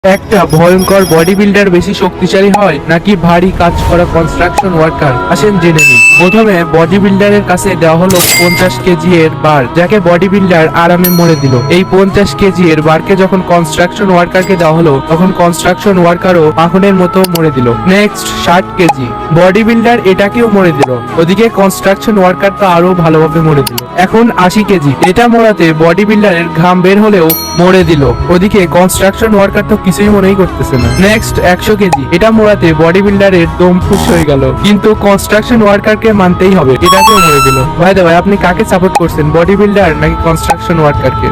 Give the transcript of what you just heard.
একটা ভয়ঙ্কর body builder বেশি শক্তিশালী হয় নাকি ভারী কাজ করা কনস্ট্রাকশন ওয়ার্কার? আসেন জেনে নিই। প্রথমে বডি বিল্ডারের কাছে দেওয়া হলো 50 কেজি এর বার, যাকে বডি বিল্ডার আরামে মরে দিল। এই 50 কেজি এর বারকে যখন কনস্ট্রাকশন ওয়ার্কারকে দেওয়া হলো, তখন কনস্ট্রাকশন ওয়ার্কারও পাখনের মতো মরে দিল। নেক্সট 60 কেজি, বডি বিল্ডার এটাকেও মরে দিল। ওদিকে কনস্ট্রাকশন ওয়ার্কার তো আরো ভালোভাবে মরে দিল। এখন 80 কেজি, এটা মরাতে বডি বিল্ডারের ঘাম বের হলেও মরে দিল। ওদিকে কনস্ট্রাকশন ওয়ার্কার তো কিছুই মনেই করতেছে না। নেক্সট 100 কেজি, এটা মোড়াতে বডি বিল্ডারের দম ফুস হয়ে গেল, কিন্তু কনস্ট্রাকশন ওয়ার্কারকে মানতেই হবে, এটাকেও মরে দিল। ভাই আপনি কাকে সাপোর্ট করছেন, বডি বিল্ডার নাকি কনস্ট্রাকশন ওয়ার্কারকে?